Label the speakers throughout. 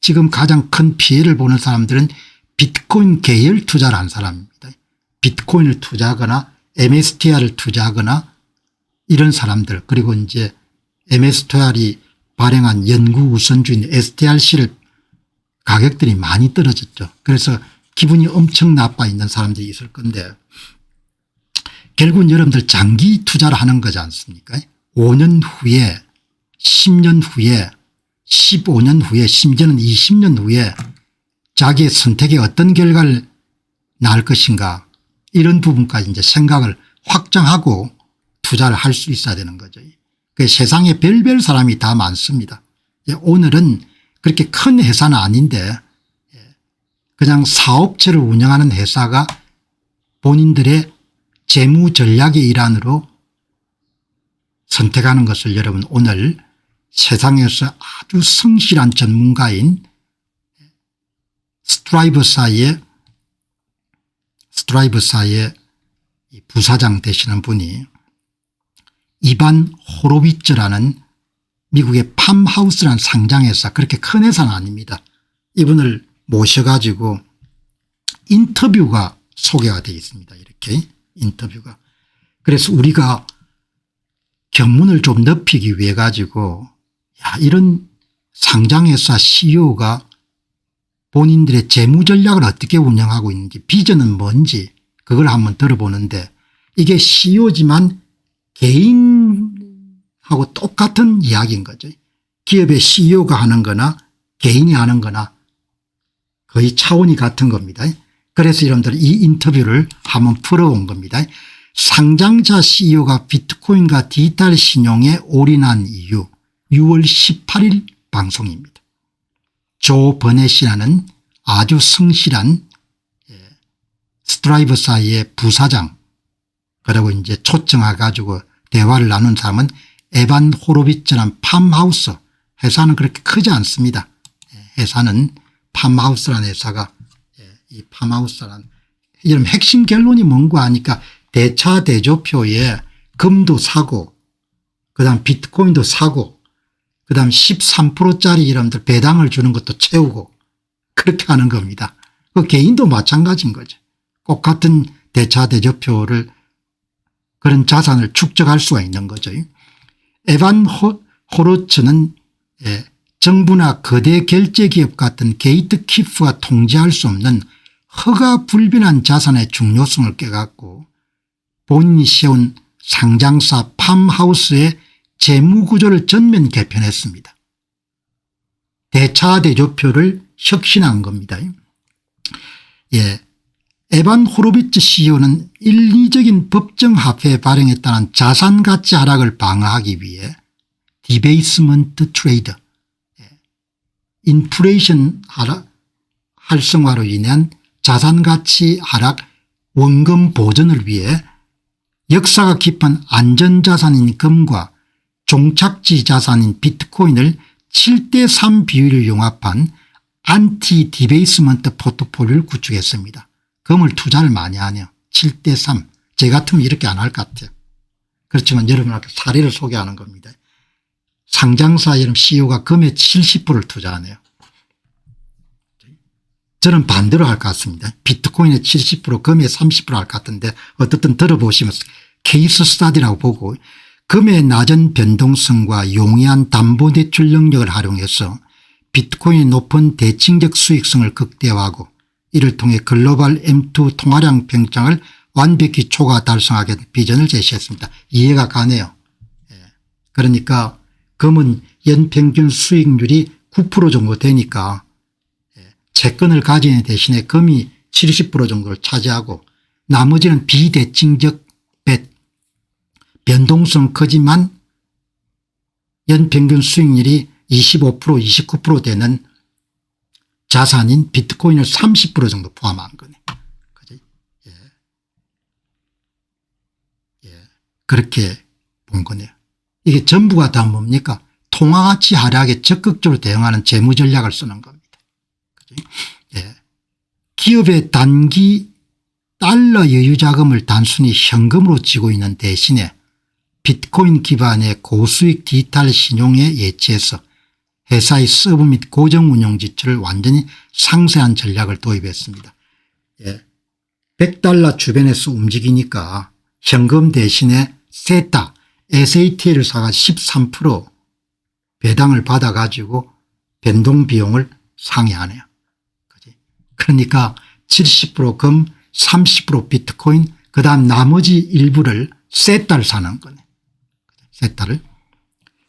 Speaker 1: 지금 가장 큰 피해를 보는 사람들은 비트코인 계열 투자를 한 사람입니다. 비트코인을 투자하거나 MSTR을 투자하거나 이런 사람들, 그리고 이제 MSTR이 발행한 연구 우선주인 STRC를 가격들이 많이 떨어졌죠. 그래서 기분이 엄청 나빠 있는 사람들이 있을 건데, 결국은 여러분들 장기 투자를 하는 거지 않습니까? 5년 후에 10년 후에 15년 후에 심지어는 20년 후에 자기의 선택에 어떤 결과를 낳을 것인가, 이런 부분까지 이제 생각을 확장하고 투자를 할 수 있어야 되는 거죠. 그 세상에 별별 사람이 다 많습니다. 오늘은 그렇게 큰 회사는 아닌데 그냥 사업체를 운영하는 회사가 본인들의 재무 전략의 일환으로 선택하는 것을 여러분 오늘 세상에서 아주 성실한 전문가인 스트라이버사의 부사장 되시는 분이 이반 호로비츠라는 미국의 팜하우스라는 상장회사, 그렇게 큰 회사는 아닙니다. 이분을 모셔가지고 인터뷰가 소개가 되어 있습니다. 이렇게 인터뷰가. 그래서 우리가 견문을 좀 넓히기 위해 가지고 이런 상장회사 CEO가 본인들의 재무 전략을 어떻게 운영하고 있는지, 비전은 뭔지 그걸 한번 들어보는데, 이게 CEO지만 개인하고 똑같은 이야기인 거죠. 기업의 CEO가 하는 거나 개인이 하는 거나 거의 차원이 같은 겁니다. 그래서 여러분들 이 인터뷰를 한번 풀어온 겁니다. 상장자 CEO가 비트코인과 디지털 신용에 올인한 이유, 6월 18일 방송입니다. 조 버넷이라는 아주 성실한 스트라이버사의 부사장, 그리고 이제 초청해 가지고 대화를 나눈 사람은 에반 호로비츠라는 팜하우스, 회사는 그렇게 크지 않습니다. 회사는 팜하우스라는 회사가, 이 팜하우스라는, 이런 핵심 결론이 뭔가 하니까 대차 대조표에 금도 사고 그다음 비트코인도 사고 그다음 13%짜리 이름들 배당을 주는 것도 채우고 그렇게 하는 겁니다. 그 개인도 마찬가지인 거죠. 똑같은 대차 대조표를, 그런 자산을 축적할 수가 있는 거죠. 에반 호로츠는 정부나 거대 결제기업 같은 게이트키프가 통제할 수 없는 허가 불변한 자산의 중요성을 깨닫고 본인이 세운 상장사 팜하우스의 재무구조를 전면 개편했습니다. 대차 대조표를 혁신한 겁니다. 에반 호로비츠 CEO는 인리적인 법정 화폐 발행에 따른 자산가치 하락을 방어하기 위해 디베이스먼트 트레이드, 인플레이션 활성화로 인한 자산가치 하락 원금 보전을 위해 역사가 깊은 안전자산인 금과 종착지 자산인 비트코인을 7대3 비율을 융합한 안티 디베이스먼트 포트폴리오를 구축했습니다. 금을 투자를 많이 하네요. 7대3. 제 같으면 이렇게 안 할 것 같아요. 그렇지만 여러분한테 사례를 소개하는 겁니다. 상장사 이름 CEO가 금의 70%를 투자하네요. 저는 반대로 할 것 같습니다. 비트코인의 70%, 금의 30% 할 것 같은데 어떻든 들어보시면 케이스 스타디라고 보고, 금의 낮은 변동성과 용이한 담보대출 능력을 활용해서 비트코인의 높은 대칭적 수익성을 극대화하고 이를 통해 글로벌 M2 통화량 평장을 완벽히 초과 달성하게 된 비전을 제시했습니다. 이해가 가네요. 그러니까 금은 연평균 수익률이 9% 정도 되니까 채권을 가지는 대신에 금이 70% 정도를 차지하고 나머지는 비대칭적 변동성 크지만 연평균 수익률이 25% 29% 되는 자산인 비트코인을 30% 정도 포함한 거네. 그죠? 그렇게 본 거네요. 이게 전부가 다 뭡니까? 통화가치 하락에 적극적으로 대응하는 재무 전략을 쓰는 겁니다. 그죠? 기업의 단기 달러 여유 자금을 단순히 현금으로 쥐고 있는 대신에 비트코인 기반의 고수익 디지털 신용에 예치해서 회사의 서브 및 고정 운영 지출을 완전히 상쇄한 전략을 도입했습니다. 100달러 주변에서 움직이니까 현금 대신에 세타 SAT를 사가 13% 배당을 받아가지고 변동 비용을 상회하네요. 그러니까 70% 금 30% 비트코인 그다음 나머지 일부를 세타를 사는 거네. 세타를.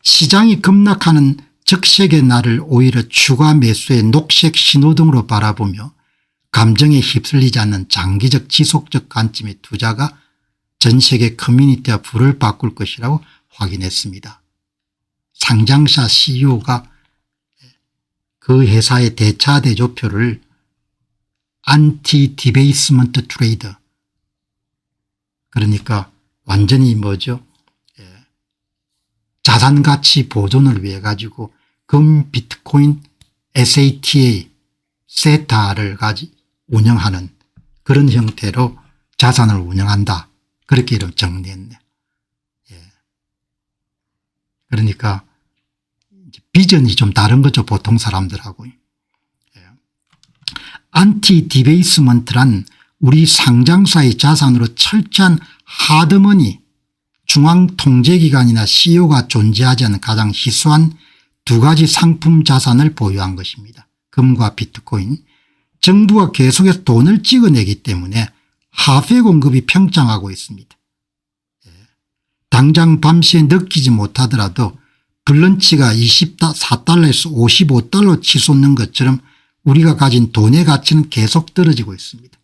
Speaker 1: 시장이 급락하는 적색의 날을 오히려 추가 매수의 녹색 신호등으로 바라보며 감정에 휩쓸리지 않는 장기적 지속적 관점의 투자가 전 세계 커뮤니티와 불을 바꿀 것이라고 확인했습니다. 상장사 CEO가 그 회사의 대차 대조표를 안티 디베이스먼트 트레이더 그러니까 완전히 뭐죠? 자산가치 보존을 위해 가지고 금 비트코인 SATA 세타를 운영하는 그런 형태로 자산을 운영한다. 그렇게 이름 정리했네. 그러니까 비전이 좀 다른 거죠. 보통 사람들하고. 안티 디베이스먼트란 우리 상장사의 자산으로 철저한 하드머니 중앙통제기관이나 CEO가 존재하지 않는 가장 희소한 두 가지 상품 자산을 보유한 것입니다. 금과 비트코인. 정부가 계속해서 돈을 찍어내기 때문에 화폐 공급이 평창하고 있습니다. 당장 밤새 느끼지 못하더라도 블런치가 24달러에서 55달러 치솟는 것처럼 우리가 가진 돈의 가치는 계속 떨어지고 있습니다.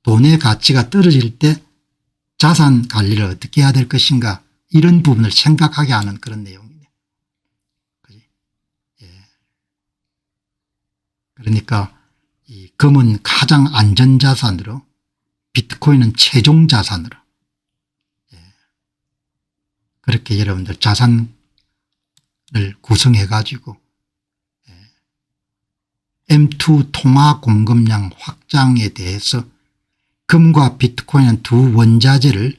Speaker 1: 돈의 가치가 떨어질 때 자산 관리를 어떻게 해야 될 것인가 이런 부분을 생각하게 하는 그런 내용이네요. 그러니까 이 금은 가장 안전자산으로 비트코인은 최종자산으로 그렇게 여러분들 자산을 구성해 가지고 M2 통화 공급량 확장에 대해서 금과 비트코인은 두 원자재로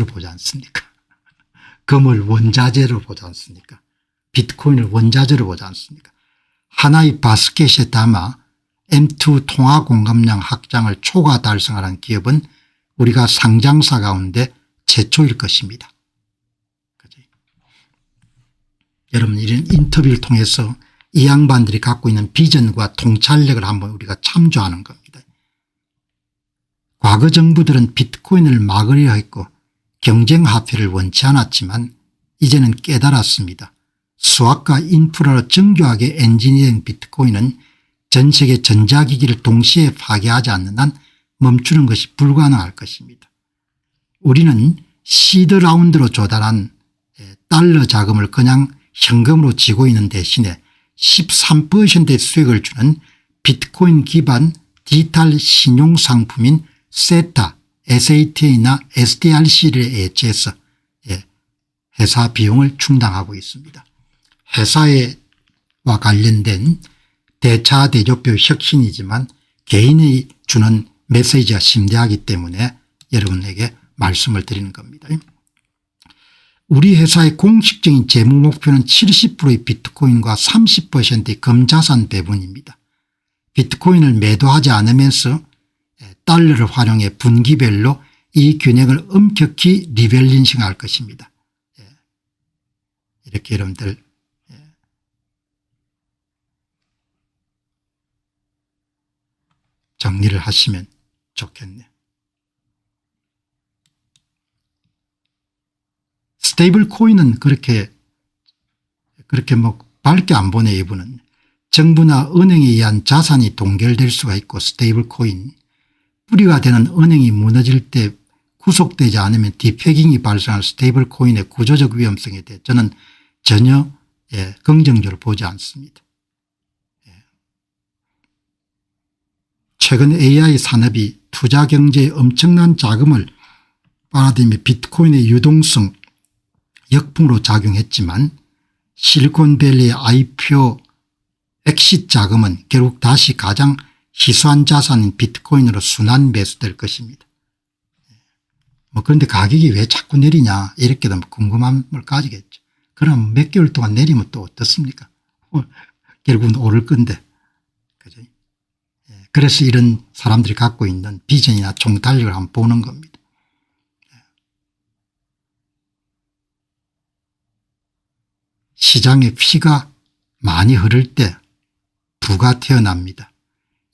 Speaker 1: 보지 않습니까? 금을 원자재로 보지 않습니까? 비트코인을 원자재로 보지 않습니까? 하나의 바스켓에 담아 M2 통화 공급량 확장을 초과 달성하는 기업은 우리가 상장사 가운데 최초일 것입니다. 여러분 이런 인터뷰를 통해서 이 양반들이 갖고 있는 비전과 통찰력을 한번 우리가 참조하는 겁니다. 과거 정부들은 비트코인을 막으려 했고 경쟁화폐를 원치 않았지만 이제는 깨달았습니다. 수학과 인프라로 정교하게 엔지니어링 비트코인은 전 세계 전자기기를 동시에 파괴하지 않는 한 멈추는 것이 불가능할 것입니다. 우리는 시드 라운드로 조달한 달러 자금을 그냥 현금으로 쥐고 있는 대신에 13%의 수익을 주는 비트코인 기반 디지털 신용상품인 세타, SAT나 SDRC를 애치해서 회사 비용을 충당하고 있습니다. 회사와 관련된 대차 대조표 혁신이지만 개인이 주는 메시지가 심대하기 때문에 여러분에게 말씀을 드리는 겁니다. 우리 회사의 공식적인 재무 목표는 70%의 비트코인과 30%의 금자산 배분입니다. 비트코인을 매도하지 않으면서 달러를 활용해 분기별로 이 균형을 엄격히 리밸런싱할 것입니다. 이렇게 여러분들 정리를 하시면 좋겠네요. 스테이블 코인은 그렇게 뭐 밝게 안 보내. 이분은 정부나 은행에 의한 자산이 동결될 수가 있고 스테이블 코인 뿌리가 되는 은행이 무너질 때 구속되지 않으면 디패깅이 발생할 스테이블 코인의 구조적 위험성에 대해 저는 전혀 긍정적으로 보지 않습니다. 최근 AI 산업이 투자 경제에 엄청난 자금을 빨아들이며 비트코인의 유동성 역풍으로 작용했지만 실리콘밸리의 IPO 엑싯 자금은 결국 다시 가장 희소한 자산인 비트코인으로 순환 매수될 것입니다. 그런데 가격이 왜 자꾸 내리냐 이렇게 되면 궁금함을 가지겠죠. 그럼 몇 개월 동안 내리면 또 어떻습니까? 결국은 오를 건데. 그죠? 그래서 이런 사람들이 갖고 있는 비전이나 총탄력을 한번 보는 겁니다. 시장에 피가 많이 흐를 때 부가 태어납니다.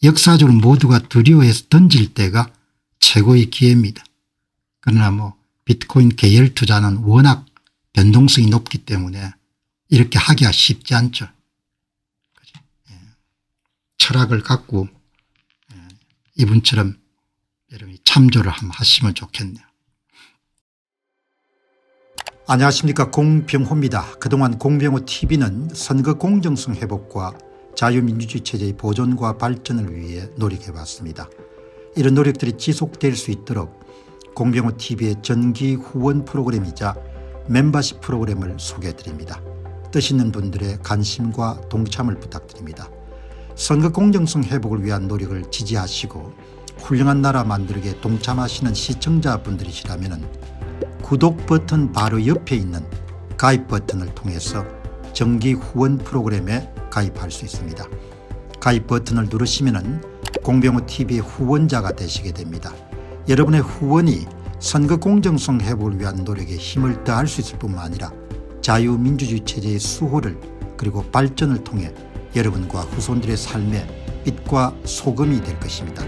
Speaker 1: 역사적으로 모두가 두려워해서 던질 때가 최고의 기회입니다. 그러나 비트코인 계열 투자는 워낙 변동성이 높기 때문에 이렇게 하기가 쉽지 않죠. 철학을 갖고 이분처럼 여러분이 참조를 한번 하시면 좋겠네요. 안녕하십니까, 공병호입니다. 그동안 공병호TV는 선거 공정성 회복과 자유민주주의 체제의 보존과 발전을 위해 노력해왔습니다. 이런 노력들이 지속될 수 있도록 공병호TV의 정기 후원 프로그램이자 멤버십 프로그램을 소개해드립니다. 뜻 있는 분들의 관심과 동참을 부탁드립니다. 선거 공정성 회복을 위한 노력을 지지하시고 훌륭한 나라 만들기에 동참하시는 시청자분들이시라면 구독 버튼 바로 옆에 있는 가입 버튼을 통해서 정기 후원 프로그램에 가입할 수 있습니다. 가입 버튼을 누르시면 공병호TV의 후원자가 되시게 됩니다. 여러분의 후원이 선거 공정성 회복을 위한 노력에 힘을 더할 수 있을 뿐만 아니라 자유민주주의 체제의 수호를 그리고 발전을 통해 여러분과 후손들의 삶에 빛과 소금이 될 것입니다.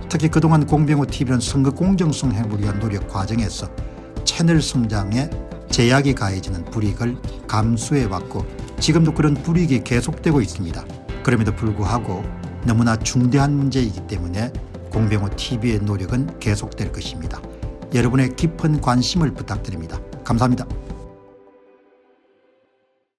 Speaker 1: 특히 그동안 공병호TV는 선거 공정성 회복을 위한 노력 과정에서 채널 성장에 제약이 가해지는 불이익을 감수해왔고 지금도 그런 불이익이 계속되고 있습니다. 그럼에도 불구하고 너무나 중대한 문제이기 때문에 공병호TV의 노력은 계속될 것입니다. 여러분의 깊은 관심을 부탁드립니다. 감사합니다.